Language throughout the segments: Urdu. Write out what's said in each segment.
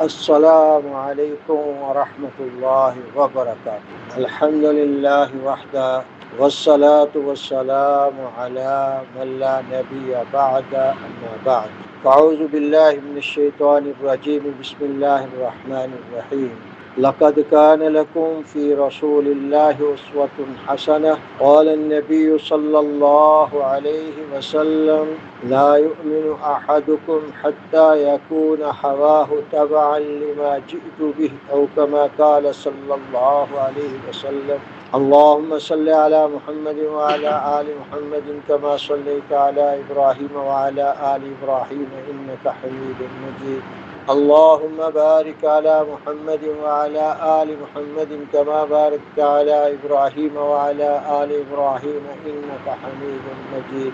السلام علیکم ورحمۃ اللہ وبرکاتہ۔ الحمد للہ وحدہ والصلاة والسلام علی من لا نبی بعد اما بعد۔ فاعوذ باللہ من الشیطان الرجیم، بسم اللہ الرحمن الرحیم۔ لقد كان لكم في رسول الله أسوة حسنة قال النبي صلى الله عليه وسلم لا يؤمن أحدكم حتى يكون هواه تبعا لما جئت به أو كما قال صلى الله عليه وسلم اللهم صل على محمد وعلى آل محمد كما صليت على إبراهيم وعلى آل إبراهيم إنك حميد مجيد اللهم بارك على محمد وعلى آل محمد كما باركت على إبراهيم وعلى آل إبراهيم إنك حميد مجيد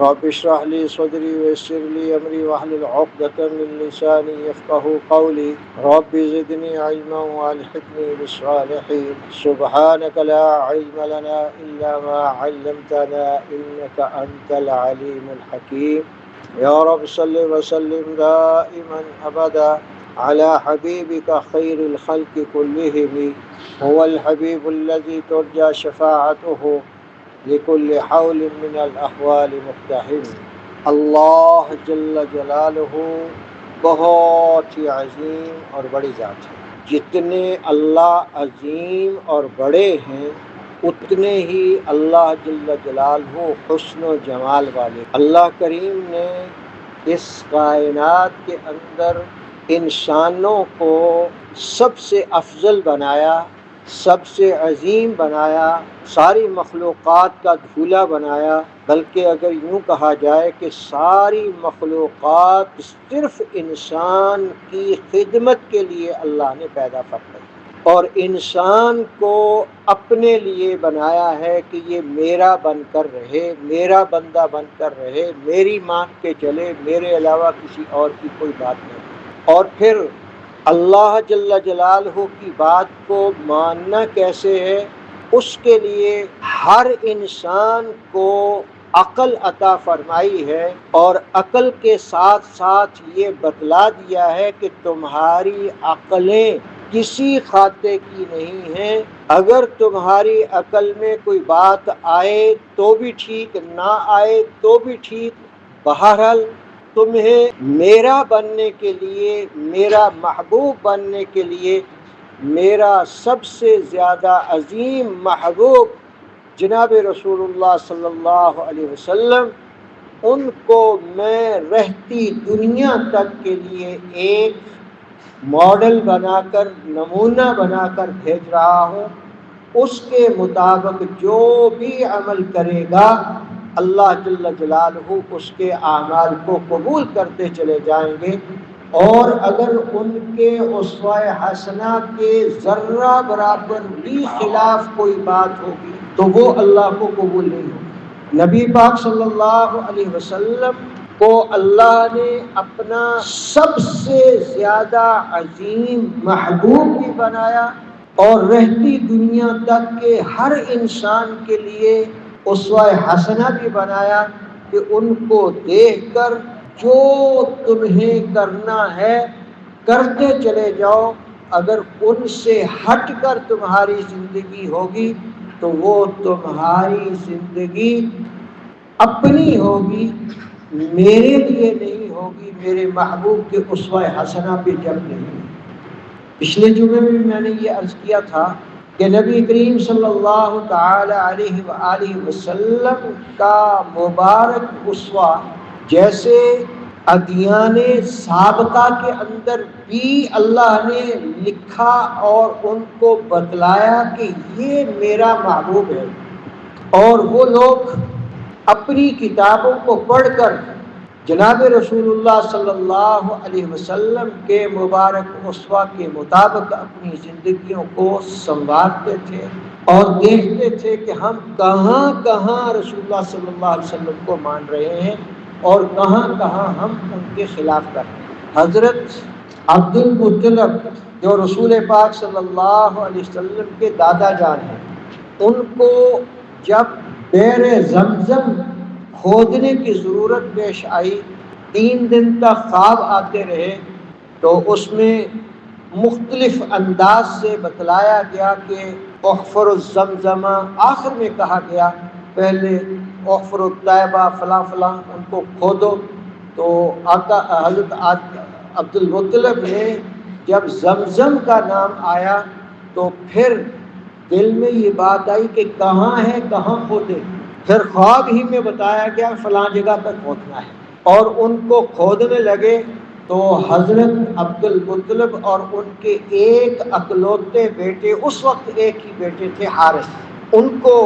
رب اشرح لي صدري ويسر لي أمري واحلل عقدة من لساني يفقهوا قولي رب زدني علما والحقني بالصالحين سبحانك لا علم لنا إلا ما علمتنا إنك أنت العليم الحكيم یا رب صلی وسلم دائما ابدا على حبیبک خیر الخلق كلهم هو الحبیب الذي ترجى شفاعته لكل حول من الاحوال مقتحم۔ اللہ جل جلالہ بہت ہی عظیم اور بڑی ذات ہے۔ جتنے اللہ عظیم اور بڑے ہیں اتنے ہی اللہ جل جلالہ حسن و جمال والے۔ اللہ کریم نے اس کائنات کے اندر انسانوں کو سب سے افضل بنایا، سب سے عظیم بنایا، ساری مخلوقات کا دھولا بنایا، بلکہ اگر یوں کہا جائے کہ ساری مخلوقات صرف انسان کی خدمت کے لیے اللہ نے پیدا فرمائی اور انسان کو اپنے لیے بنایا ہے کہ یہ میرا بن کر رہے، میرا بندہ بن کر رہے، میری مان کے چلے، میرے علاوہ کسی اور کی کوئی بات نہیں۔ اور پھر اللہ جل جلالہ کی بات کو ماننا کیسے ہے؟ اس کے لیے ہر انسان کو عقل عطا فرمائی ہے اور عقل کے ساتھ ساتھ یہ بتلا دیا ہے کہ تمہاری عقلیں کسی خاطے کی نہیں ہیں، اگر تمہاری عقل میں کوئی بات آئے تو بھی ٹھیک، نہ آئے تو بھی ٹھیک، بہرحال تمہیں میرا بننے کے لیے، میرا محبوب بننے کے لیے، میرا سب سے زیادہ عظیم محبوب جناب رسول اللہ صلی اللہ علیہ وسلم، ان کو میں رہتی دنیا تک کے لیے ایک ماڈل بنا کر، نمونہ بنا کر بھیج رہا ہوں۔ اس کے مطابق جو بھی عمل کرے گا اللہ جل جلالہ اس کے اعمال کو قبول کرتے چلے جائیں گے، اور اگر ان کے اسوہ حسنہ کے ذرہ برابر بھی خلاف کوئی بات ہوگی تو وہ اللہ کو قبول نہیں ہوگی۔ نبی پاک صلی اللہ علیہ وسلم کو اللہ نے اپنا سب سے زیادہ عظیم محبوب بھی بنایا اور رہتی دنیا تک کے ہر انسان کے لیے اسوہ حسنہ بھی بنایا کہ ان کو دیکھ کر جو تمہیں کرنا ہے کرتے چلے جاؤ، اگر ان سے ہٹ کر تمہاری زندگی ہوگی تو وہ تمہاری زندگی اپنی ہوگی، میرے لیے نہیں ہوگی، میرے محبوب کے اسوہ حسنہ پہ جب نہیں۔ پچھلے جمعے میں میں نے یہ عرض کیا تھا کہ نبی کریم صلی اللہ تعالی علیہ وآلہ وسلم کا مبارک اسوہ جیسے ادیان سابقہ کے اندر بھی اللہ نے لکھا اور ان کو بتلایا کہ یہ میرا محبوب ہے، اور وہ لوگ اپنی کتابوں کو پڑھ کر جناب رسول اللہ صلی اللہ علیہ وسلم کے مبارک اسوہ کے مطابق اپنی زندگیوں کو سنوارتے تھے اور دیکھتے تھے کہ ہم کہاں کہاں رسول اللہ صلی اللہ علیہ وسلم کو مان رہے ہیں اور کہاں کہاں ہم ان کے خلاف کر رہے ہیں۔ حضرت عبد المطلب جو رسول پاک صلی اللہ علیہ وسلم کے دادا جان ہیں، ان کو جب بئر زمزم کھودنے کی ضرورت پیش آئی، 3 دن تک خواب آتے رہے تو اس میں مختلف انداز سے بتلایا گیا کہ احفر الزمزم، آخر میں کہا گیا پہلے احفر الطیبہ فلاں فلاں ان کو کھودو. تو آقا حضرت عبد المطلب نے جب زمزم کا نام آیا تو پھر دل میں یہ بات آئی کہ کہاں ہے، کہاں کھودے. پھر خواب ہی میں بتایا گیا فلاں جگہ پہ کھودنا ہے، اور ان کو کھودنے لگے. تو حضرت عبد المطلب اور ان کے ایک اکلوتے بیٹے، اس وقت ایک ہی بیٹے تھے حارث، ان کو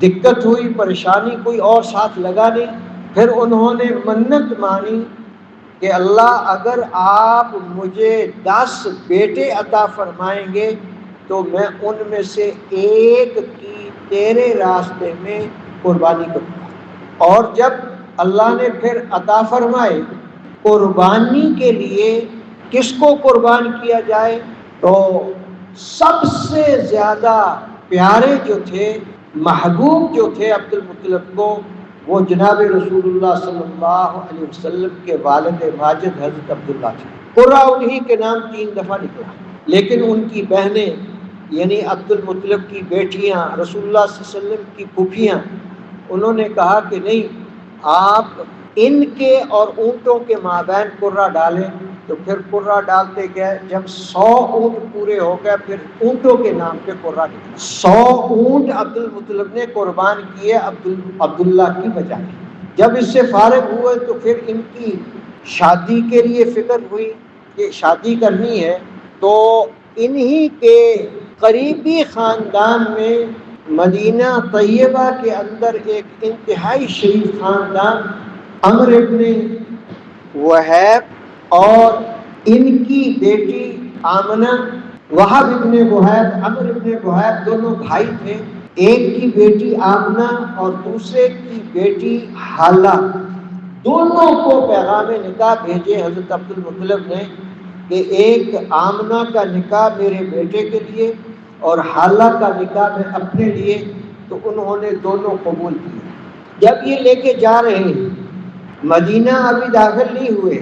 دقت ہوئی، پریشانی، کوئی اور ساتھ لگا نہیں. پھر انہوں نے منت مانی کہ اللہ اگر آپ مجھے 10 بیٹے عطا فرمائیں گے تو میں ان میں سے ایک کی تیرے راستے میں قربانی کروں گا. اور جب اللہ نے پھر عطا فرمائے، قربانی کے لیے کس کو قربان کیا جائے، تو سب سے زیادہ پیارے جو تھے، محبوب جو تھے عبد المطلب کو، وہ جناب رسول اللہ صلی اللہ علیہ وسلم کے والد ماجد حضرت عبداللہ تھے. قرہ انہی کے نام 3 دفعہ نکلا، لیکن ان کی بہنیں یعنی عبد المطلب کی بیٹیاں، رسول اللہ صلی اللہ علیہ وسلم کی پھوپھیاں، انہوں نے کہا کہ نہیں، آپ ان کے اور اونٹوں کے مابین قرہ ڈالیں. تو پھر قرہ ڈالتے گئے. جب 100 اونٹ پورے ہو گئے پھر اونٹوں کے نام پہ قرہ نکلا. 100 اونٹ عبد المطلب نے قربان کیے عبداللہ کی بجائے. جب اس سے فارغ ہوئے تو پھر ان کی شادی کے لیے فکر ہوئی کہ شادی کرنی ہے. تو انہی کے قریبی خاندان میں مدینہ طیبہ کے اندر ایک انتہائی شریف خاندان عمر ابن وہیب اور ان کی بیٹی آمنہ، وہب ابن وہیب، عمر ابن وہیب، دونوں بھائی تھے. ایک کی بیٹی آمنہ اور دوسرے کی بیٹی حالہ، دونوں کو پیغام نکاح بھیجے حضرت عبد المطلب نے کہ ایک آمنہ کا نکاح میرے بیٹے کے لیے اور حالہ کا نکاح میں اپنے لیے. تو انہوں نے دونوں قبول کیے. جب یہ لے کے جا رہے ہیں، مدینہ ابھی داخل نہیں ہوئے،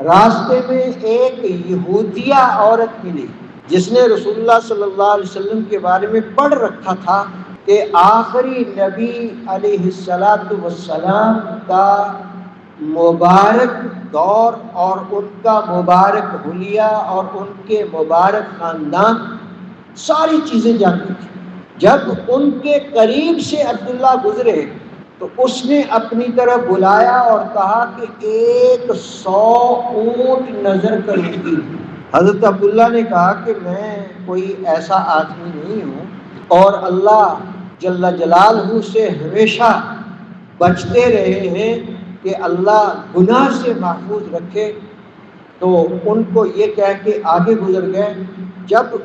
راستے میں ایک یہودیہ عورت ملی جس نے رسول اللہ صلی اللہ علیہ وسلم کے بارے میں پڑھ رکھا تھا کہ آخری نبی علیہ السلام کا مبارک دور اور ان کا مبارک حلیہ اور ان کے مبارک خاندان، ساری چیزیں جانتی تھی. جب ان کے قریب سے عبداللہ گزرے تو اس نے اپنی طرف بلایا اور کہا کہ 100 اونٹ نظر کروں گی. حضرت عبداللہ نے کہا کہ میں کوئی ایسا آدمی نہیں ہوں اور اللہ جل جلالہ سے ہمیشہ بچتے رہے ہیں کہ اللہ گناہ سے محفوظ رکھے. تو ان کو یہ کہہ کے آگے گزر گئے. جب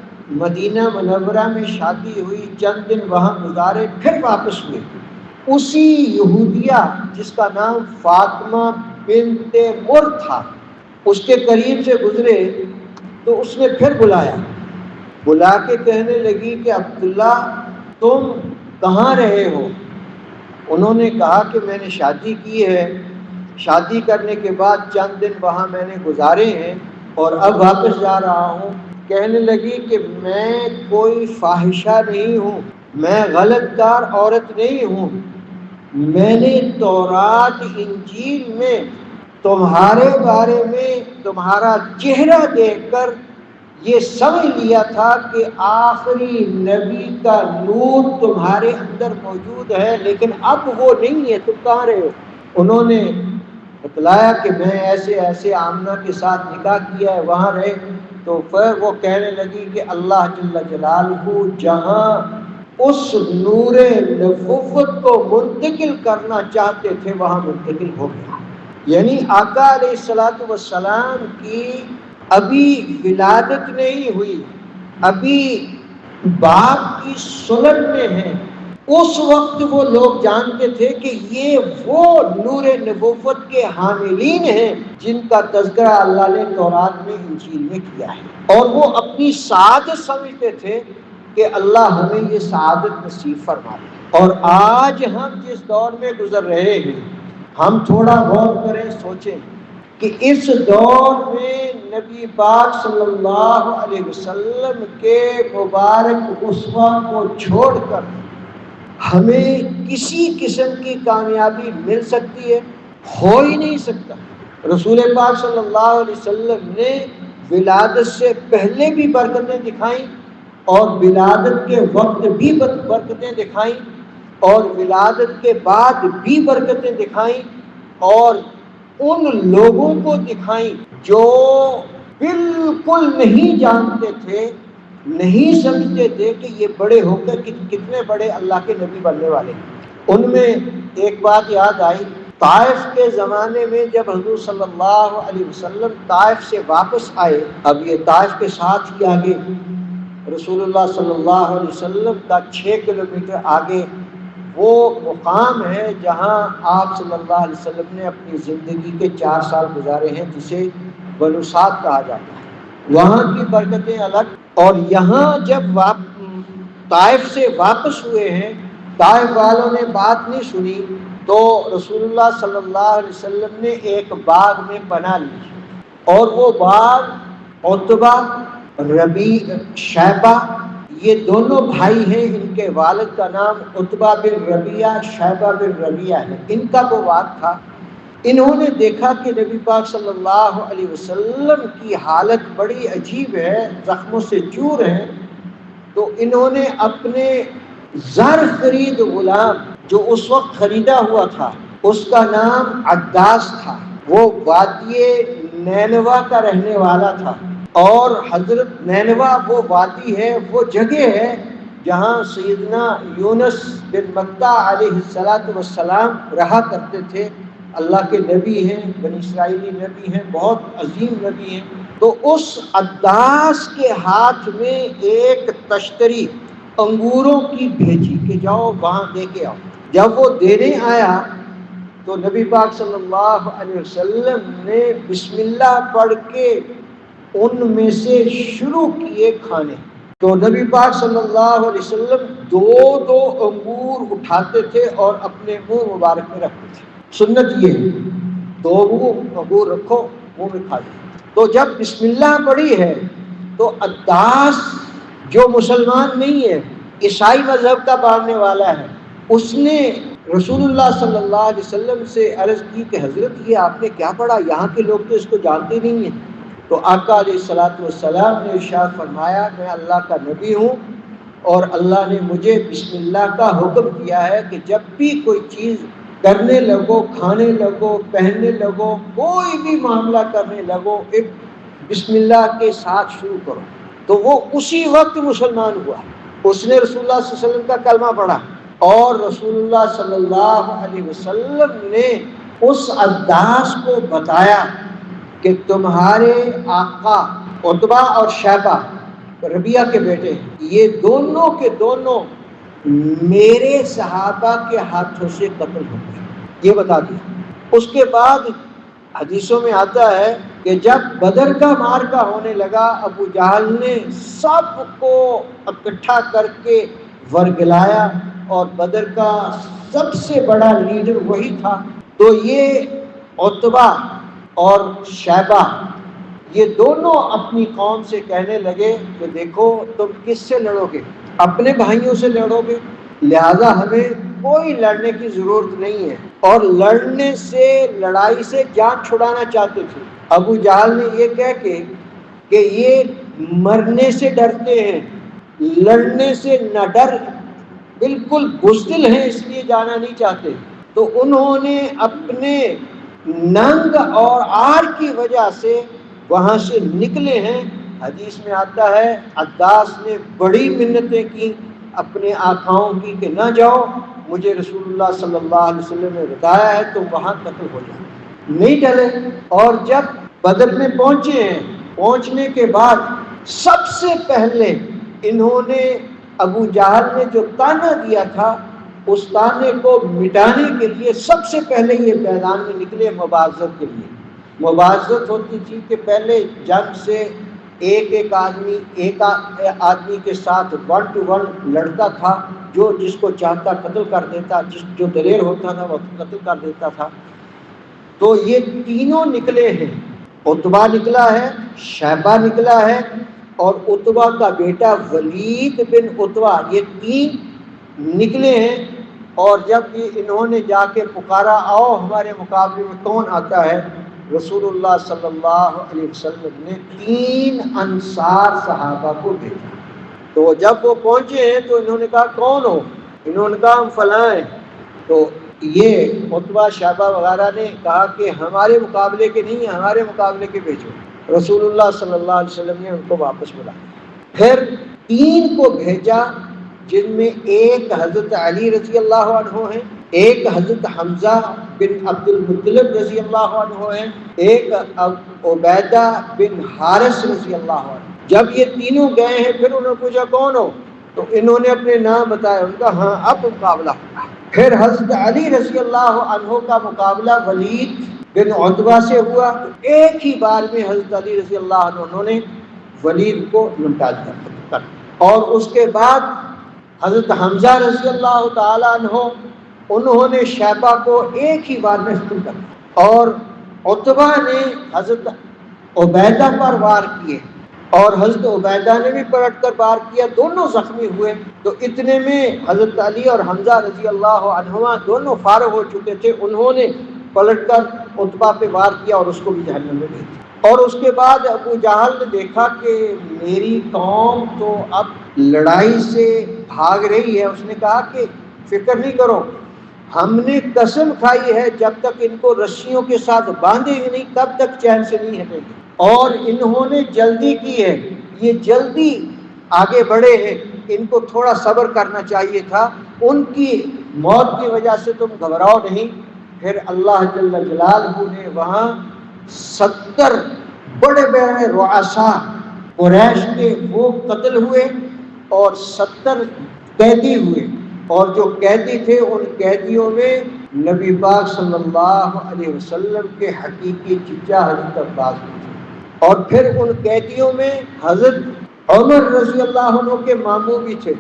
مدینہ منورہ میں شادی ہوئی، چند دن وہاں گزارے، پھر واپس ہوئے. اسی یہودیہ جس کا نام فاطمہ بنت مر تھا، اس کے قریب سے گزرے تو اس نے پھر بلا کے کہنے لگی کہ عبداللہ تم کہاں رہے ہو؟ انہوں نے کہا کہ میں نے شادی کی ہے، شادی کرنے کے بعد چند دن وہاں میں نے گزارے ہیں اور اب واپس جا رہا ہوں. کہنے لگی کہ میں کوئی فاحشہ نہیں ہوں، میں غلط کار عورت نہیں ہوں. میں نے تورات انجیل میں تمہارے بارے میں تمہارا چہرہ دیکھ کر یہ سمجھ لیا تھا کہ آخری نبی کا نور تمہارے اندر موجود ہے، لیکن اب وہ نہیں ہے، تم کہاں رہے ہو؟ انہوں نے بتلایا کہ میں ایسے ایسے آمنہ کے ساتھ نکاح کیا ہے، وہاں رہے. تو پھر وہ کہنے لگی کہ اللہ جل جلالہ جہاں اس نور نبوت کو منتقل کرنا چاہتے تھے وہاں منتقل ہو گیا. یعنی آقا علیہ السلام کی ابھی ولادت نہیں ہوئی، ابھی باپ کی سلب میں ہے. اس وقت وہ لوگ جانتے تھے کہ یہ وہ نور نبوت کے حاملین ہیں جن کا تذکرہ اللہ نے تورات میں انجیل میں کیا ہے، اور وہ اپنی سعادت سمجھتے تھے کہ اللہ ہمیں یہ سعادت نصیب فرمائے. اور آج ہم جس دور میں گزر رہے ہیں، ہم تھوڑا غور کریں، سوچیں کہ اس دور میں نبی پاک صلی اللہ علیہ وسلم کے مبارک اسوہ کو چھوڑ کر ہمیں کسی قسم کی کامیابی مل سکتی ہے؟ ہو ہی نہیں سکتا۔ رسول پاک صلی اللہ علیہ وسلم نے ولادت سے پہلے بھی برکتیں دکھائیں اور ولادت کے وقت بھی برکتیں دکھائیں اور ولادت کے بعد بھی برکتیں دکھائیں اور ان لوگوں کو دکھائیں جو بالکل نہیں جانتے تھے، نہیں سمجھتے تھے کہ یہ بڑے ہو کر کتنے بڑے اللہ کے نبی بننے والے ہیں۔ ان میں ایک بات یاد آئی، طائف کے زمانے میں جب حضور صلی اللہ علیہ وسلم طائف سے واپس آئے، اب یہ طائف کے ساتھ ہی آگے رسول اللہ صلی اللہ علیہ وسلم کا 6 کلومیٹر آگے وہ مقام ہے جہاں آپ صلی اللہ علیہ وسلم نے اپنی زندگی کے 4 سال گزارے ہیں، جسے بنو سعد کہا جاتا ہے۔ وہاں کی برکتیں الگ، اور یہاں جب طائف سے واپس ہوئے ہیں، طائف والوں نے بات نہیں سنی تو رسول اللہ صلی اللہ علیہ وسلم نے ایک باغ میں پناہ لی، اور وہ باغ عتبہ، شیبہ، یہ دونوں بھائی ہیں، ان کے والد کا نام عتبہ بن ربیعہ، شیبہ بن ربیعہ ہے، ان کا وہ باغ تھا۔ انہوں نے دیکھا کہ نبی پاک صلی اللہ علیہ وسلم کی حالت بڑی عجیب ہے، زخموں سے چور ہیں، تو انہوں نے اپنے زر خرید غلام جو اس وقت خریدا ہوا تھا، اس کا نام عداس تھا، وہ وادی نینوا کا رہنے والا تھا، اور حضرت نینوا وہ وادی ہے، وہ جگہ ہے جہاں سیدنا یونس بن متہ علیہ السلام رہا کرتے تھے۔ اللہ کے نبی ہیں، بنی اسرائیلی نبی ہیں، بہت عظیم نبی ہیں۔ تو اس عداس کے ہاتھ میں ایک تشتری انگوروں کی بھیجی کہ جاؤ وہاں دے کے آؤ۔ جب وہ دینے آیا تو نبی پاک صلی اللہ علیہ وسلم نے بسم اللہ پڑھ کے ان میں سے شروع کیے کھانے۔ تو نبی پاک صلی اللہ علیہ وسلم 2 انگور اٹھاتے تھے اور اپنے منہ مبارک میں رکھتے تھے۔ سنت یہ ہے 2 انگور رکھو منہ میں کھا لو۔ تو جب بسم اللہ پڑھی ہے تو عداس جو مسلمان نہیں ہے، عیسائی مذہب کا ماننے والا ہے، اس نے رسول اللہ صلی اللہ علیہ وسلم سے عرض کی کہ حضرت یہ آپ نے کیا پڑھا، یہاں کے لوگ تو اس کو جانتے نہیں ہیں۔ تو آقا علیہ السلام نے ارشاد فرمایا میں اللہ کا نبی ہوں اور اللہ نے مجھے بسم اللہ کا حکم کیا ہے کہ جب بھی کوئی چیز کرنے لگو، کھانے لگو، پہننے لگو، کوئی بھی معاملہ کرنے لگو، ایک بسم اللہ کے ساتھ شروع کرو۔ تو وہ اسی وقت مسلمان ہوا، اس نے رسول اللہ صلی اللہ علیہ وسلم کا کلمہ پڑھا، اور رسول اللہ صلی اللہ علیہ وسلم نے اس عداس کو بتایا کہ تمہارے آقا عتبہ اور شیبہ ربیعہ کے بیٹے ہیں، یہ دونوں کے دونوں میرے صحابہ کے ہاتھوں سے قتل ہو گئے، یہ بتا دیا۔ اس کے بعد حدیثوں میں آتا ہے کہ جب بدر کا معرکہ ہونے لگا، ابو جہل نے سب کو اکٹھا کر کے ورگلایا، اور بدر کا سب سے بڑا لیڈر وہی تھا۔ تو یہ عتبہ اور شیبہ یہ دونوں اپنی قوم سے کہنے لگے کہ دیکھو تم کس سے لڑو گے، اپنے بھائیوں سے لڑو گے، لہذا ہمیں کوئی لڑنے کی ضرورت نہیں ہے، اور لڑنے سے لڑائی سے جان چھڑانا چاہتے تھے۔ ابو جہل نے یہ کہہ کے کہ یہ مرنے سے ڈرتے ہیں، لڑنے سے نہ ڈر، بالکل بزدل ہیں، اس لیے جانا نہیں چاہتے۔ تو انہوں نے اپنے ننگ اور آر کی وجہ سے وہاں سے نکلے ہیں۔ حدیث میں آتا ہے عداس نے بڑی منتیں کی اپنے آقاؤں کی کہ نہ جاؤ، مجھے رسول اللہ صلی اللہ علیہ وسلم نے بتایا ہے تو وہاں قتل ہو جائے، نہیں ڈرے۔ اور جب بدر میں پہنچے ہیں، پہنچنے کے بعد سب سے پہلے انہوں نے ابو جہل نے جو طعنہ دیا تھا اس طعنے کو مٹانے کے لیے سب سے پہلے یہ میدان میں نکلے مبارزت کے لیے۔ مبارزت ہوتی تھی کہ پہلے جنگ سے ایک آدمی کے ساتھ 1 to 1 لڑتا تھا، جو جس کو چاہتا قتل کر دیتا، جو دلیر ہوتا تھا وہ قتل کر دیتا تھا۔ تو یہ تینوں نکلے ہیں، عتبہ نکلا ہے، شیبہ نکلا ہے، اور عتبہ کا بیٹا ولید بن عتبہ، یہ تین نکلے ہیں۔ اور جب یہ انہوں نے جا کے پکارا آؤ ہمارے مقابلے میں کون آتا ہے، رسول اللہ صلی اللہ علیہ وسلم نے 3 انصار صحابہ کو بھیجا۔ تو جب وہ پہنچے ہیں تو انہوں نے کہا کون ہو؟ انہوں نے کہا ہم فلاں ہیں۔ تو یہ عتبہ شیبہ وغیرہ نے کہا کہ ہمارے مقابلے کے نہیں ہیں، ہمارے مقابلے کے بھیجو۔ رسول اللہ صلی اللہ علیہ وسلم نے ان کو واپس بلایا۔ پھر 3 کو بھیجا، جن میں ایک حضرت علی رضی اللہ عنہ ہیں، ایک حضرت حمزہ بن عبد المطلب رضی اللہ عنہ ہیں، ایک عبیدہ بن حارث رضی اللہ عنہ۔ جب یہ تینوں گئے ہیں پھر انہوں نے پوچھا کون ہو، تو انہوں نے اپنے نام بتایا، ان کا ہاں اب مقابلہ ہوگا۔ پھر حضرت علی رضی اللہ عنہ کا مقابلہ ولید بن عتبہ سے ہوا، تو ایک ہی بار میں حضرت علی رضی اللہ عنہ نے ولید کو نمٹا دیا۔ اور اس کے بعد حضرت حمزہ رضی اللہ تعالی عنہ، انہوں نے شیبہ کو ایک ہی بار میں ختم کر دیا، اور عتبہ نے حضرت عبیدہ پر وار کیے، اور حضرت عبیدہ نے بھی پلٹ کر وار کیا، دونوں زخمی ہوئے۔ تو اتنے میں حضرت علی اور حمزہ رضی اللہ عنہما دونوں فارغ ہو چکے تھے، انہوں نے پلٹ کر عتبہ پہ وار کیا اور اس کو بھی جہنم میں بھیج دیا۔ اور اس کے بعد ابو جہل نے دیکھا کہ میری قوم تو اب لڑائی سے بھاگ رہی ہے، اس نے کہا کہ فکر نہیں کرو، ہم نے قسم کھائی ہے جب تک ان کو رسیوں کے ساتھ باندھے گی نہیں تب تک چین سے نہیں ہٹیں گے۔ اور انہوں نے جلدی کی ہے، یہ جلدی آگے بڑھے ہیں، ان کو تھوڑا صبر کرنا چاہیے تھا، ان کی موت کی وجہ سے تم گھبراؤ نہیں۔ پھر اللہ جل جلالہ نے وہاں 70 بڑے بڑے رؤساء قریش کے وہ قتل ہوئے، اور 70 قیدی ہوئے، اور جو قیدی تھے ان قیدیوں میں نبی پاک صلی اللہ علیہ وسلم کے حقیقی چچا حضرت عباس بھی تھے، اور پھر ان قیدیوں میں حضرت عمر رضی اللہ عنہ کے ماموں بھی تھے،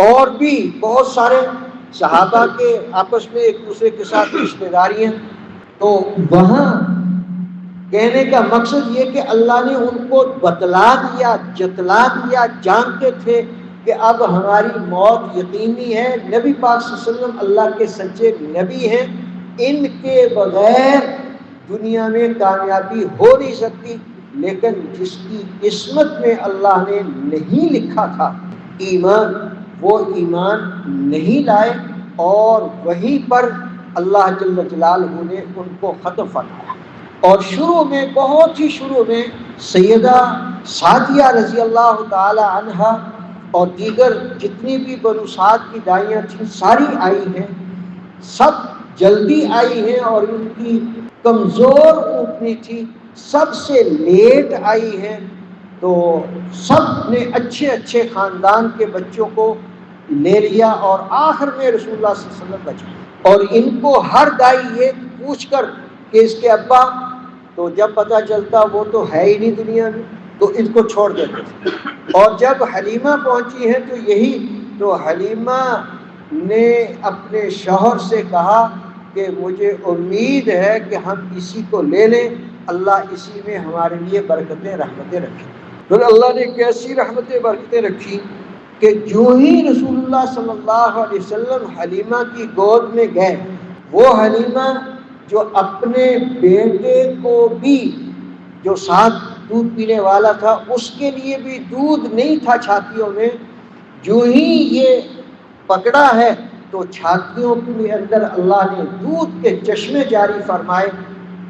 اور بھی بہت سارے صحابہ کے آپس میں ایک دوسرے کے ساتھ رشتہ داریاں۔ تو وہاں کہنے کا مقصد یہ کہ اللہ نے ان کو بتلا دیا، جتلا دیا، جانتے تھے کہ اب ہماری موت یقینی ہے، نبی پاک صلی اللہ علیہ وسلم اللہ کے سچے نبی ہیں، ان کے بغیر دنیا میں کامیابی ہو نہیں سکتی۔ لیکن جس کی قسمت میں اللہ نے نہیں لکھا تھا ایمان، وہ ایمان نہیں لائے، اور وہیں پر اللہ جل جلالہ نے ان کو ختم فرمایا۔ اور شروع میں، بہت ہی شروع میں، سیدہ سعدیہ رضی اللہ تعالی عنہا اور دیگر جتنی بھی بنو سعد کی دائیاں تھیں ساری آئی ہیں، سب جلدی آئی ہیں، اور ان کی کمزور اونٹنی تھی، سب سے لیٹ آئی ہیں۔ تو سب نے اچھے اچھے خاندان کے بچوں کو لے لیا، اور آخر میں رسول اللہ صلی اللہ علیہ وسلم بچے۔ اور ان کو ہر دائی یہ پوچھ کر کہ اس کے ابا، تو جب پتہ چلتا وہ تو ہے ہی نہیں دنیا میں تو اس کو چھوڑ دیتے تھے۔ اور جب حلیمہ پہنچی ہیں تو یہی، تو حلیمہ نے اپنے شوہر سے کہا کہ مجھے امید ہے کہ ہم اسی کو لے لیں، اللہ اسی میں ہمارے لیے برکتیں رحمتیں رکھیں۔ پھر اللہ نے کیسی رحمتیں برکتیں رکھی کہ جو ہی رسول اللہ صلی اللہ علیہ وسلم حلیمہ کی گود میں گئے، وہ حلیمہ جو اپنے بیٹے کو بھی، جو ساتھ دودھ پینے والا تھا، اس کے لیے بھی دودھ نہیں تھا چھاتیوں میں، جو ہی یہ پکڑا ہے تو چھاتیوں کے اندر اللہ نے دودھ کے چشمے جاری فرمائے۔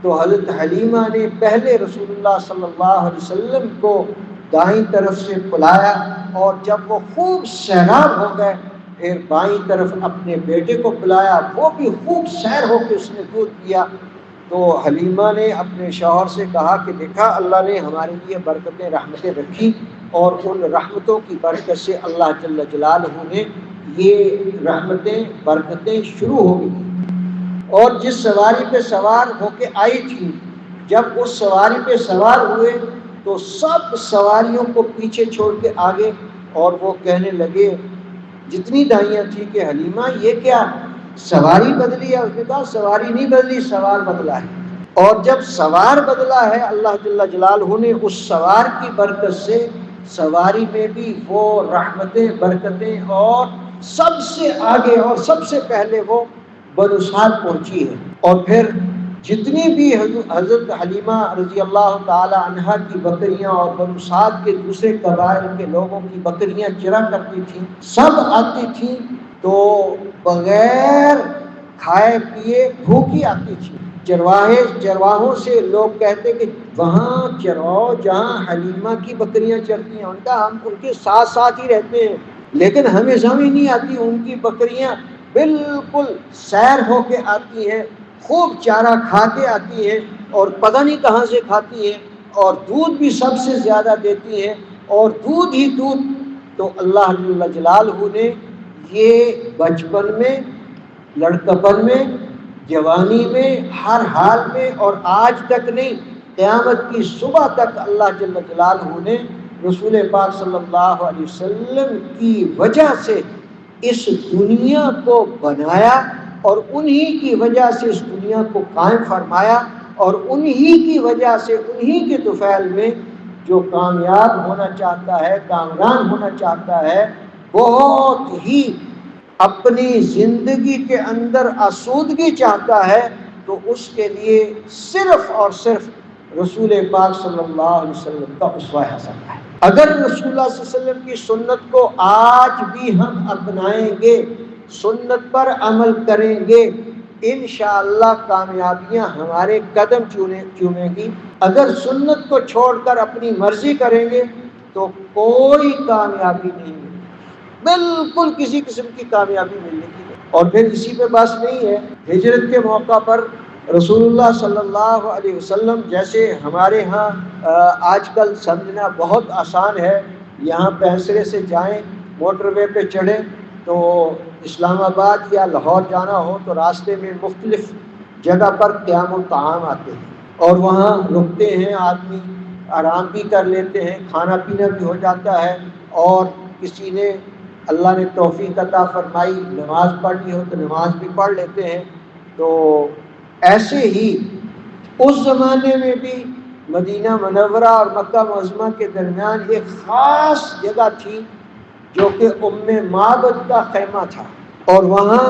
تو حضرت حلیمہ نے پہلے رسول اللہ صلی اللہ علیہ وسلم کو دائیں طرف سے پلایا، اور جب وہ خوب سیراب ہو گئے پھر بائیں طرف اپنے بیٹے کو پلایا، وہ بھی خوب سیر ہو کے اس نے دودھ پیا۔ تو حلیمہ نے اپنے شوہر سے کہا کہ دیکھا اللہ نے ہمارے لیے برکتیں رحمتیں رکھی، اور ان رحمتوں کی برکت سے اللہ جل جلالہ نے یہ رحمتیں برکتیں شروع ہو گئی۔ اور جس سواری پہ سوار ہو کے آئی تھی، جب اس سواری پہ سوار ہوئے تو سب سواریوں کو پیچھے چھوڑ کے آگے، اور وہ کہنے لگے جتنی دائیاں تھی کہ حلیمہ یہ کیا سواری بدلی ہے؟ اس نے کہا سواری نہیں بدلی، سوار بدلا ہے۔ اور جب سوار بدلا ہے اللہ جل جلالہ نے، اس سوار کی برکت سے سواری میں بھی وہ رحمتیں، برکتیں، اور سب سے آگے اور سب سے پہلے وہ بنو سعد پہنچی ہے۔ اور پھر جتنی بھی حضرت حلیمہ رضی اللہ تعالی عنہا کی بکریاں اور بنو سعد کے دوسرے قبائل کے لوگوں کی بکریاں چرا کرتی تھیں، سب آتی تھیں تو بغیر کھائے پیے بھوکی آتی تھی۔ چرواہوں سے لوگ کہتے کہ وہاں چراؤ جہاں حلیمہ کی بکریاں چرتی ہیں، ان کا ہم ان کے ساتھ ساتھ ہی رہتے ہیں، لیکن ہمیں سمجھ نہیں آتی، ان کی بکریاں بالکل سیر ہو کے آتی ہیں، خوب چارہ کھا کے آتی ہیں، اور پتہ نہیں کہاں سے کھاتی ہیں، اور دودھ بھی سب سے زیادہ دیتی ہیں، اور دودھ ہی دودھ۔ تو اللہ جل جلالہ نے یہ بچپن میں، لڑکپن میں، جوانی میں، ہر حال میں، اور آج تک نہیں، قیامت کی صبح تک اللہ جل جلالہ نے رسول پاک صلی اللہ علیہ وسلم کی وجہ سے اس دنیا کو بنایا، اور انہی کی وجہ سے اس دنیا کو قائم فرمایا، اور انہی کی وجہ سے انہی کے طفیل میں جو کامیاب ہونا چاہتا ہے، کامران ہونا چاہتا ہے، بہت ہی اپنی زندگی کے اندر آسودگی چاہتا ہے، تو اس کے لیے صرف اور صرف رسول پاک صلی اللہ علیہ وسلم کا اسوہ حسن ہے۔ اگر رسول اللہ صلی اللہ علیہ وسلم کی سنت کو آج بھی ہم اپنائیں گے، سنت پر عمل کریں گے، انشاءاللہ کامیابیاں ہمارے قدم چومیں گی۔ اگر سنت کو چھوڑ کر اپنی مرضی کریں گے تو کوئی کامیابی نہیں ملے، بالکل کسی قسم کی کامیابی ملنے کی نہیں۔ اور پھر اسی پہ بس نہیں ہے، ہجرت کے موقع پر رسول اللہ صلی اللہ علیہ وسلم، جیسے ہمارے ہاں آج کل سمجھنا بہت آسان ہے، یہاں پیسرے سے جائیں، موٹر وے پہ چڑھیں تو اسلام آباد یا لاہور جانا ہو تو راستے میں مختلف جگہ پر قیام الطعام آتے ہیں، اور وہاں رکتے ہیں، آدمی آرام بھی کر لیتے ہیں، کھانا پینا بھی ہو جاتا ہے، اور کسی نے اللہ نے توفیق عطا فرمائی نماز پڑھنی ہو تو نماز بھی پڑھ لیتے ہیں۔ تو ایسے ہی اس زمانے میں بھی مدینہ منورہ اور مکہ معظمہ کے درمیان ایک خاص جگہ تھی جو کہ ام معبد کا خیمہ تھا، اور وہاں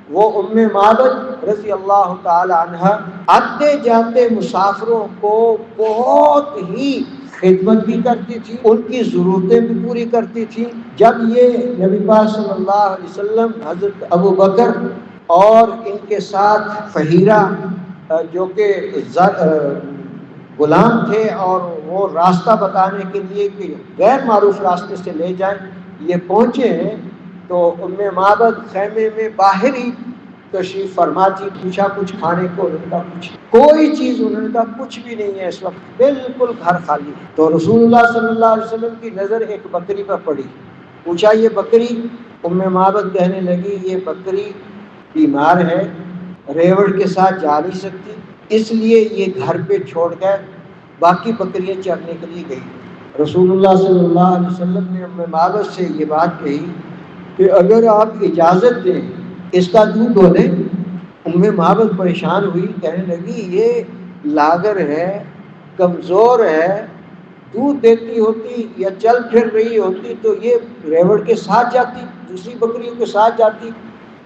وہ ام معبد رضی اللہ تعالی عنہ آتے جاتے مسافروں کو بہت ہی خدمت بھی کرتی تھی، ان کی ضرورتیں بھی پوری کرتی تھی۔ جب یہ نبی پاک صلی اللہ علیہ وسلم، حضرت ابو بکر اور ان کے ساتھ فہیرہ جو کہ غلام تھے، اور وہ راستہ بتانے کے لیے کہ غیر معروف راستے سے لے جائیں، یہ پہنچے ہیں تو ام معبد خیمے میں باہر ہی تشریف فرما تھی۔ پوچھا کچھ کھانے کو، انہوں نے کہا کچھ کوئی چیز، انہوں نے کہا کچھ بھی نہیں ہے اس وقت، بالکل گھر خالی ہے۔ تو رسول اللہ صلی اللہ علیہ وسلم کی نظر ایک بکری پر پڑی، پوچھا یہ بکری؟ ام معبد کہنے لگی یہ بکری بیمار ہے، ریوڑ کے ساتھ جا نہیں سکتی، اس لیے یہ گھر پہ چھوڑ گئے، باقی بکریاں چرنے کے لیے گئی۔ رسول اللہ صلی اللہ علیہ وسلم نے ام معبد سے یہ بات کہی کہ اگر آپ اجازت دیں اس کا دودھ دو دیں۔ ام معبد پریشان ہوئی، کہنے لگی یہ لاغر ہے، کمزور ہے، دودھ دیتی ہوتی یا چل پھر رہی ہوتی تو یہ ریوڑ کے ساتھ جاتی، دوسری بکریوں کے ساتھ جاتی۔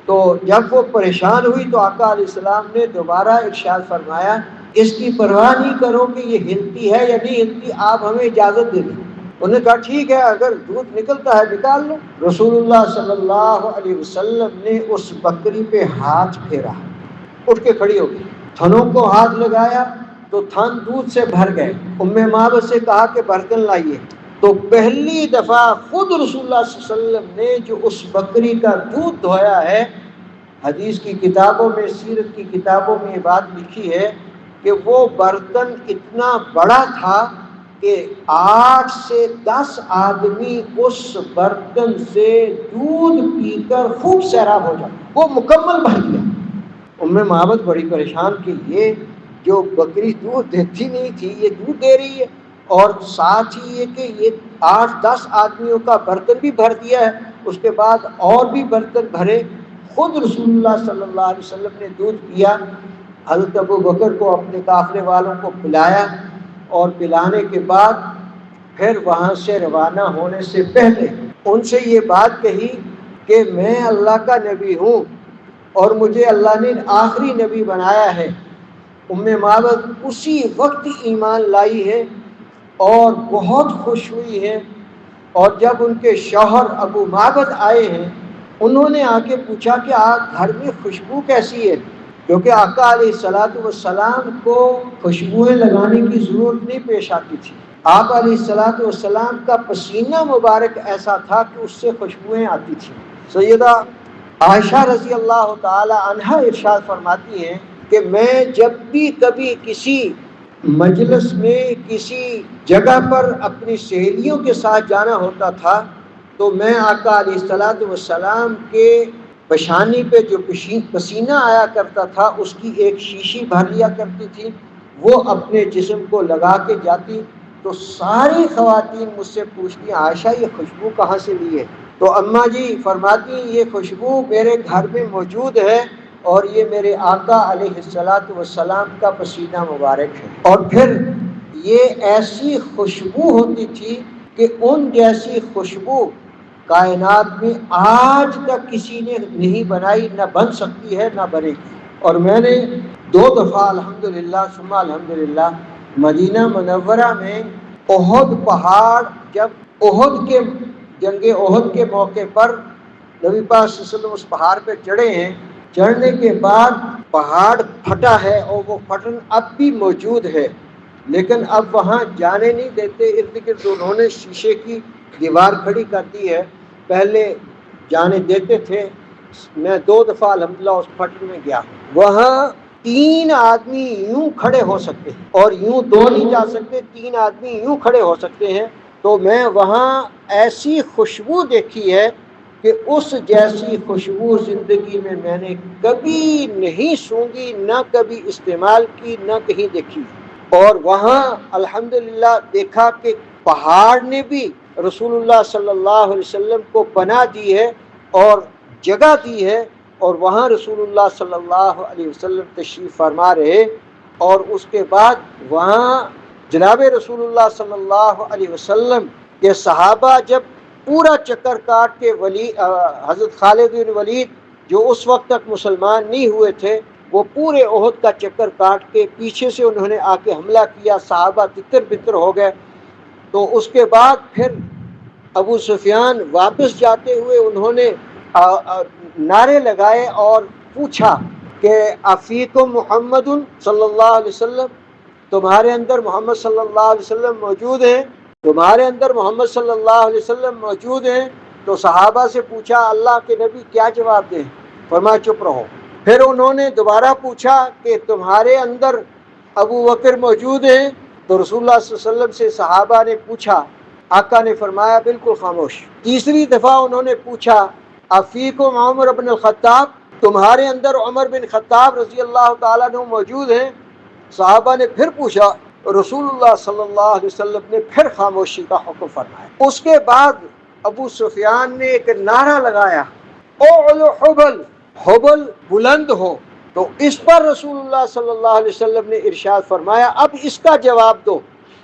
تو جب وہ پریشان ہوئی تو آقا علیہ السلام نے دوبارہ ارشاد فرمایا اس کی پرواہ نہیں کرو کہ یہ ہلتی ہے یا نہیں ہلتی، آپ ہمیں اجازت دے دیں۔ انہوں نے کہا ٹھیک ہے، اگر دودھ نکلتا ہے نکال لو۔ رسول اللہ صلی اللہ علیہ وسلم نے اس بکری پہ ہاتھ پھیرا، اٹھ کے کھڑی ہو گئی، تھنوں کو ہاتھ لگایا تو تھن دودھ سے بھر گئے۔ ام معبد سے کہا کہ برتن لائیے، تو پہلی دفعہ خود رسول اللہ صلی اللہ علیہ وسلم نے جو اس بکری کا دودھ دھویا ہے، حدیث کی کتابوں میں، سیرت کی کتابوں میں یہ بات لکھی ہے کہ وہ برتن اتنا بڑا تھا کہ 8 سے 10 آدمی اس برتن سے دودھ پی کر خوب سیراب ہو جاتے، وہ مکمل بھر گیا۔ ام معبد بڑی پریشان کہ یہ جو بکری دودھ دیتی نہیں تھی یہ دودھ دے رہی ہے، اور ساتھ ہی یہ کہ یہ 8-10 آدمیوں کا برتن بھی بھر دیا ہے، اس کے بعد اور بھی برتن بھرے۔ خود رسول اللہ صلی اللہ علیہ وسلم نے دودھ پیا، حضرت ابو بکر کو اپنے قافلے والوں کو پلایا، اور پلانے کے بعد پھر وہاں سے روانہ ہونے سے پہلے ان سے یہ بات کہی کہ میں اللہ کا نبی ہوں اور مجھے اللہ نے آخری نبی بنایا ہے۔ ام معبد اسی وقت ایمان لائی ہے اور بہت خوش ہوئی ہے، اور جب ان کے شوہر ابو معبد آئے ہیں انہوں نے آ کے پوچھا کہ آپ گھر میں خوشبو کیسی ہے، کیونکہ آقا علیہ الصلاۃ والسلام کو خوشبوئیں لگانے کی ضرورت نہیں پیش آتی تھی۔ آپ علیہ الصلاۃ والسلام کا پسینہ مبارک ایسا تھا کہ اس سے خوشبوئیں آتی تھیں۔ سیدہ عائشہ رضی اللہ تعالی عنہا ارشاد فرماتی ہیں کہ میں جب بھی کبھی کسی مجلس میں کسی جگہ پر اپنی سہیلیوں کے ساتھ جانا ہوتا تھا تو میں آقا علیہ الصلاۃ والسلام کے پیشانی پہ جو پسینہ آیا کرتا تھا اس کی ایک شیشی بھر لیا کرتی تھی، وہ اپنے جسم کو لگا کے جاتی تو ساری خواتین مجھ سے پوچھتی عائشہ یہ خوشبو کہاں سے لی ہے؟ تو اماں جی فرماتی ہیں یہ خوشبو میرے گھر میں موجود ہے اور یہ میرے آقا علیہ الصلاۃ والسلام کا پسینہ مبارک ہے۔ اور پھر یہ ایسی خوشبو ہوتی تھی کہ ان جیسی خوشبو کائنات میں آج تک کسی نے نہیں بنائی، نہ بن سکتی ہے نہ بنے گی۔ اور میں نے 2 دفعہ الحمدللہ ثم الحمدللہ مدینہ منورہ میں احد پہاڑ، جب احد کے جنگ احد کے موقع پر نبی پاک صلی اللہ علیہ وسلم اس پہاڑ پہ چڑھے ہیں، چڑھنے کے بعد پہاڑ پھٹا ہے اور وہ پھٹن اب بھی موجود ہے، لیکن اب وہاں جانے نہیں دیتے، ارد گرد انہوں نے شیشے کی دیوار کھڑی کر دی ہے، پہلے جانے دیتے تھے۔ میں 2 دفعہ الحمدللہ اس پھٹن میں گیا، وہاں 3 آدمی یوں کھڑے ہو سکتے ہیں اور یوں 2 نہیں جا سکتے، 3 آدمی یوں کھڑے ہو سکتے ہیں۔ تو میں وہاں ایسی خوشبو دیکھی ہے کہ اس جیسی خوشبو زندگی میں نے کبھی نہیں سونگھی، نہ کبھی استعمال کی، نہ کہیں دیکھی۔ اور وہاں الحمدللہ دیکھا کہ پہاڑ نے بھی رسول اللہ صلی اللہ علیہ وسلم کو پناہ دی ہے اور جگہ دی ہے، اور وہاں رسول اللہ صلی اللہ علیہ وسلم تشریف فرما رہے، اور اس کے بعد وہاں جناب رسول اللہ صلی اللہ علیہ وسلم کے صحابہ جب پورا چکر کاٹ کے حضرت خالد بن ولید جو اس وقت تک مسلمان نہیں ہوئے تھے، وہ پورے احد کا چکر کاٹ کے پیچھے سے انہوں نے آ کے حملہ کیا، صحابہ تتر بتر ہو گئے۔ تو اس کے بعد پھر ابو سفیان واپس جاتے ہوئے انہوں نے نعرے لگائے اور پوچھا کہ افیکم محمد صلی اللہ علیہ وسلم، تمہارے اندر محمد صلی اللہ علیہ وسلم موجود ہیں، تمہارے اندر محمد صلی اللہ علیہ وسلم موجود ہیں۔ تو صحابہ سے پوچھا اللہ کے نبی کیا جواب دیں؟ فرمایا چپ رہو۔ پھر انہوں نے دوبارہ پوچھا کہ تمہارے اندر ابو بکر موجود ہیں؟ تو رسول اللہ صلی اللہ علیہ وسلم سے صحابہ نے پوچھا، آقا نے فرمایا بالکل خاموش۔ تیسری دفعہ انہوں نے پوچھا افیکم عمر بن الخطاب، تمہارے اندر عمر بن خطاب رضی اللہ تعالیٰ عنہ موجود ہیں؟ صحابہ نے پھر پوچھا، رسول اللہ صلی اللہ علیہ وسلم نے پھر خاموشی کا حکم فرمایا۔ اس کے بعد ابو سفیان نے ایک نعرہ لگایا، اعلو حبل، حبل بلند ہو۔ تو اس پر رسول اللہ صلی اللہ علیہ وسلم نے ارشاد فرمایا اب اس کا جواب دو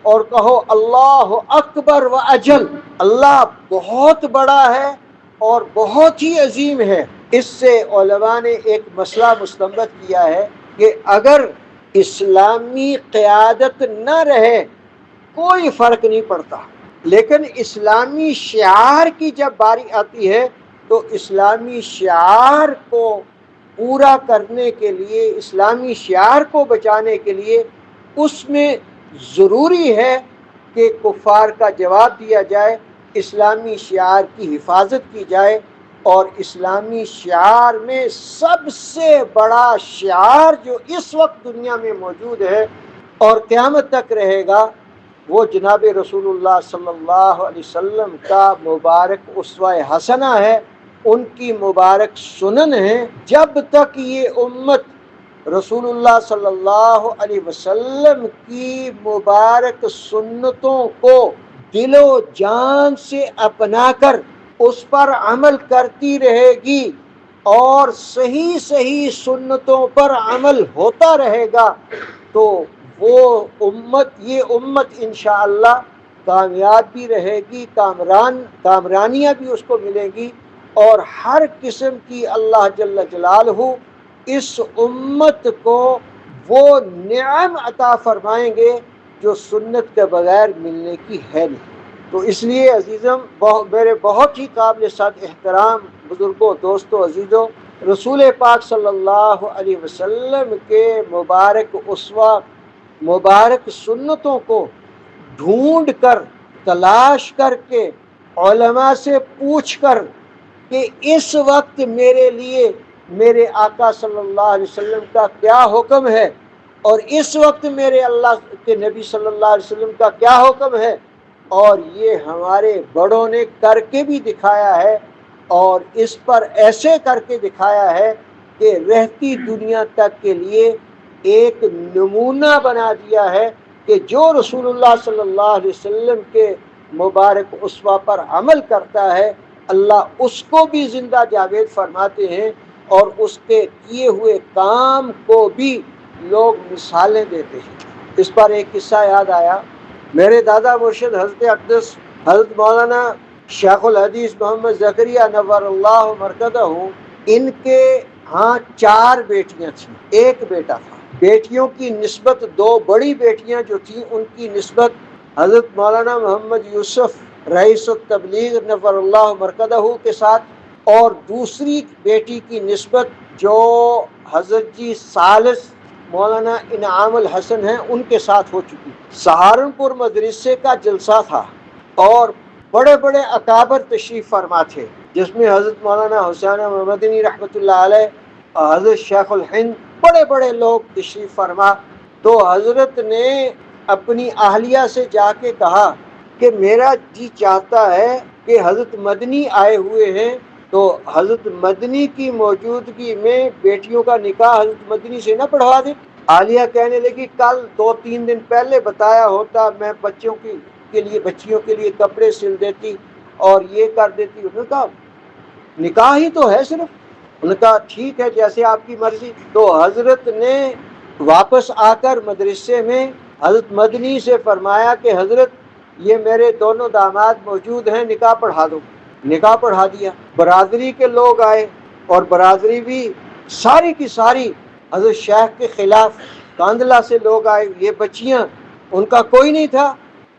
اور کہو اللہ اکبر و اجل، اللہ بہت بڑا ہے اور بہت ہی عظیم ہے۔ اس سے علماء نے ایک مسئلہ مستنبط کیا ہے کہ اگر اسلامی قیادت نہ رہے کوئی فرق نہیں پڑتا، لیکن اسلامی شعار کی جب باری آتی ہے تو اسلامی شعار کو پورا کرنے کے لیے، اسلامی شعار کو بچانے کے لیے اس میں ضروری ہے کہ کفار کا جواب دیا جائے، اسلامی شعار کی حفاظت کی جائے۔ اور اسلامی شعار میں سب سے بڑا شعار جو اس وقت دنیا میں موجود ہے اور قیامت تک رہے گا وہ جناب رسول اللہ صلی اللہ علیہ وسلم کا مبارک اسوہ حسنہ ہے، ان کی مبارک سنن ہے۔ جب تک یہ امت رسول اللہ صلی اللہ علیہ وسلم کی مبارک سنتوں کو دل و جان سے اپنا کر اس پر عمل کرتی رہے گی، اور صحیح صحیح سنتوں پر عمل ہوتا رہے گا تو وہ یہ امت انشاءاللہ کامیاب بھی رہے گی، کامرانیاں بھی اس کو ملیں گی، اور ہر قسم کی اللہ جل جلالہ اس امت کو وہ نعم عطا فرمائیں گے جو سنت کے بغیر ملنے کی ہے نہیں۔ تو اس لیے عزیزم، میرے بہت ہی قابل صد احترام بزرگوں، دوستوں، عزیزوں، رسول پاک صلی اللہ علیہ وسلم کے مبارک اسوہ، مبارک سنتوں کو ڈھونڈ کر، تلاش کر کے، علماء سے پوچھ کر کہ اس وقت میرے لیے میرے آقا صلی اللہ علیہ وسلم کا کیا حکم ہے، اور اس وقت میرے اللہ کے نبی صلی اللہ علیہ وسلم کا کیا حکم ہے، اور یہ ہمارے بڑوں نے کر کے بھی دکھایا ہے، اور اس پر ایسے کر کے دکھایا ہے کہ رہتی دنیا تک کے لیے ایک نمونہ بنا دیا ہے کہ جو رسول اللہ صلی اللہ علیہ وسلم کے مبارک اسوہ پر عمل کرتا ہے، اللہ اس کو بھی زندہ جاوید فرماتے ہیں، اور اس کے کیے ہوئے کام کو بھی لوگ مثالیں دیتے ہیں۔ اس پر ایک قصہ یاد آیا، میرے دادا مرشد حضرت اقدس حضرت مولانا شیخ الحدیث محمد زکریا نور اللہ مرکزہ، ان کے ہاں 4 بیٹیاں تھیں، ایک بیٹا تھا۔ بیٹیوں کی نسبت 2 بڑی بیٹیاں جو تھیں ان کی نسبت حضرت مولانا محمد یوسف رئیس التبلیغ نور اللہ مرکزہ کے ساتھ، اور دوسری بیٹی کی نسبت جو حضرت جی ثالث مولانا انعام الحسن ہیں ان کے ساتھ ہو چکی۔ سہارنپور مدرسے کا جلسہ تھا اور بڑے بڑے اکابر تشریف فرما تھے، جس میں حضرت مولانا حسین مدنی رحمۃ اللہ علیہ، حضرت شیخ الہند، بڑے بڑے لوگ تشریف فرما۔ تو حضرت نے اپنی اہلیہ سے جا کے کہا کہ میرا جی چاہتا ہے کہ حضرت مدنی آئے ہوئے ہیں، تو حضرت مدنی کی موجودگی میں بیٹیوں کا نکاح حضرت مدنی سے نہ پڑھوا دیں۔ عالیہ کہنے لگی کل 2-3 دن پہلے بتایا ہوتا، میں بچیوں کے لیے کپڑے سل دیتی اور یہ کر دیتی۔ انہوں نے کہا نکاح ہی تو ہے صرف۔ انہوں نے کہا ٹھیک ہے جیسے آپ کی مرضی۔ تو حضرت نے واپس آ کر مدرسے میں حضرت مدنی سے فرمایا کہ حضرت یہ میرے دونوں داماد موجود ہیں، نکاح پڑھا دو۔ نکاح پڑھا دیا۔ برادری کے لوگ آئے اور برادری بھی ساری کی ساری حضرت شیخ کے خلاف، کاندلہ سے لوگ آئے۔ یہ بچیاں ان کا کوئی نہیں تھا،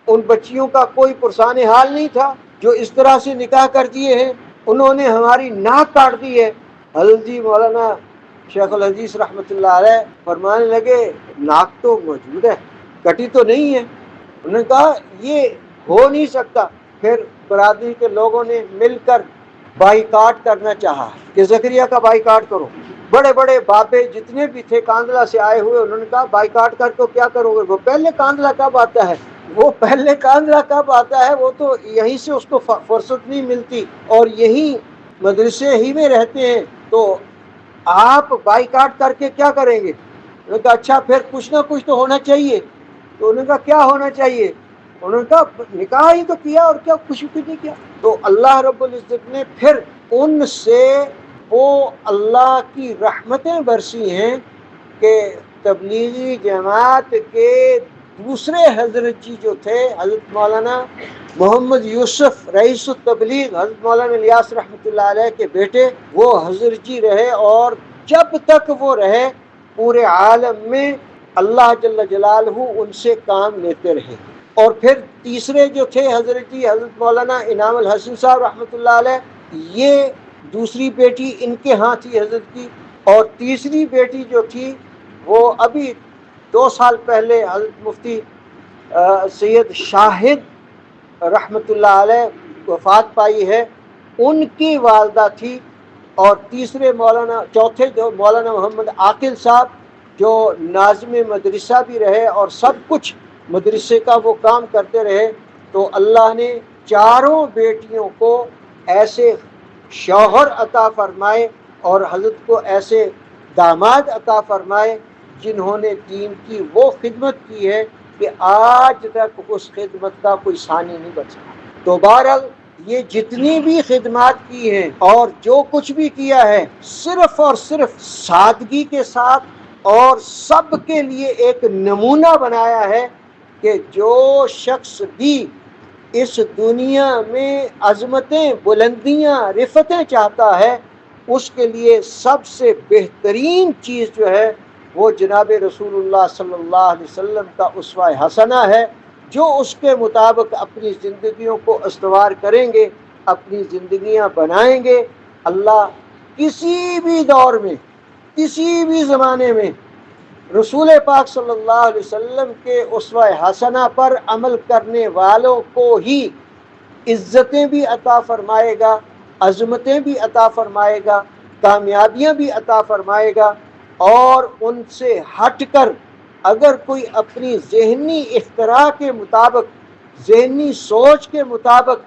ان بچیوں کا کوئی پرسان حال نہیں تھا جو اس طرح سے نکاح کر دیے ہیں، انہوں نے ہماری ناک کاٹ دی ہے۔ حضرت جی مولانا شیخ الحدیث رحمۃ اللہ علیہ فرمانے لگے ناک تو موجود ہے، کٹی تو نہیں ہے۔ انہوں نے کہا یہ ہو نہیں سکتا۔ پھر برادری کے لوگوں نے مل کر بائیکاٹ کرنا چاہا کہ زکریا کا بائیکاٹ کرو۔ بڑے بڑے بابے جتنے بھی تھے کاندلہ سے آئے ہوئے، انہوں نے کہا بائیکاٹ کر کے کیا کرو گے؟ وہ پہلے کاندلہ کب آتا ہے؟ وہ تو یہیں سے اس کو فرصت نہیں ملتی اور یہی مدرسے ہی میں رہتے ہیں، تو آپ بائیکاٹ کر کے کیا کریں گے؟ انہوں نے کہا اچھا پھر کچھ نہ کچھ تو ہونا چاہیے۔ تو انہوں نے کہا کیا ہونا چاہیے؟ انہوں نے کہا نکاح ہی تو کیا اور کیا کچھ بھی نہیں کیا۔ تو اللہ رب العزت نے پھر ان سے وہ اللہ کی رحمتیں برسی ہیں کہ تبلیغی جماعت کے دوسرے حضرت جی جو تھے، حضرت مولانا محمد یوسف رئیس التبلیغ، حضرت مولانا الیاس رحمۃ اللہ علیہ کے بیٹے، وہ حضرت جی رہے، اور جب تک وہ رہے پورے عالم میں اللہ جل جلالہ ان سے کام لیتے رہے۔ اور پھر تیسرے جو تھے حضرت جی، حضرت مولانا انعام الحسن صاحب رحمۃ اللہ علیہ، یہ دوسری بیٹی ان کے ہاں تھی حضرت کی، اور تیسری بیٹی جو تھی وہ ابھی 2 سال پہلے حضرت مفتی سید شاہد رحمۃ اللہ علیہ وفات پائی ہے، ان کی والدہ تھی۔ اور چوتھے جو مولانا محمد عاقل صاحب جو ناظم مدرسہ بھی رہے اور سب کچھ مدرسے کا وہ کام کرتے رہے۔ تو اللہ نے چاروں بیٹیوں کو ایسے شوہر عطا فرمائے اور حضرت کو ایسے داماد عطا فرمائے جنہوں نے دین کی وہ خدمت کی ہے کہ آج تک اس خدمت کا کوئی ثانی نہیں بچا۔ تو بہرحال یہ جتنی بھی خدمات کی ہیں اور جو کچھ بھی کیا ہے صرف اور صرف سادگی کے ساتھ اور سب کے لیے ایک نمونہ بنایا ہے کہ جو شخص بھی اس دنیا میں عظمتیں، بلندیاں، رفتیں چاہتا ہے اس کے لیے سب سے بہترین چیز جو ہے وہ جناب رسول اللہ صلی اللہ علیہ وسلم کا اسوہ حسنہ ہے، جو اس کے مطابق اپنی زندگیوں کو استوار کریں گے، اپنی زندگیاں بنائیں گے، اللہ کسی بھی دور میں، کسی بھی زمانے میں رسول پاک صلی اللہ علیہ وسلم کے اسوہ حسنہ پر عمل کرنے والوں کو ہی عزتیں بھی عطا فرمائے گا، عظمتیں بھی عطا فرمائے گا، کامیابیاں بھی عطا فرمائے گا، اور ان سے ہٹ کر اگر کوئی اپنی ذہنی اختراع کے مطابق، ذہنی سوچ کے مطابق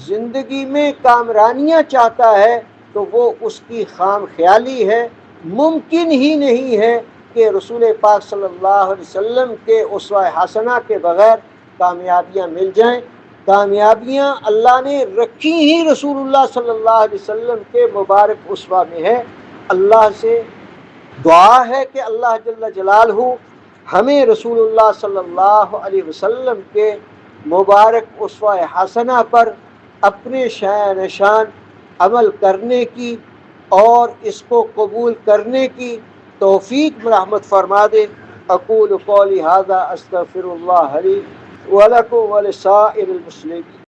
زندگی میں کامرانیاں چاہتا ہے تو وہ اس کی خام خیالی ہے۔ ممکن ہی نہیں ہے کہ رسول پاک صلی اللہ علیہ وسلم کے اسوہ حسنہ کے بغیر کامیابیاں مل جائیں۔ کامیابیاں اللہ نے رکھی ہی رسول اللہ صلی اللہ علیہ وسلم کے مبارک اسوہ میں ہے۔ اللہ سے دعا ہے کہ اللہ جل جلالہ ہمیں رسول اللہ صلی اللہ علیہ وسلم کے مبارک اسوہ حسنہ پر اپنے شان شان عمل کرنے کی اور اس کو قبول کرنے کی توفیق مرحمت فرما دے۔ اقول قولی ھذا استغفر اللہ لی ولکم ولسائر المسلمین۔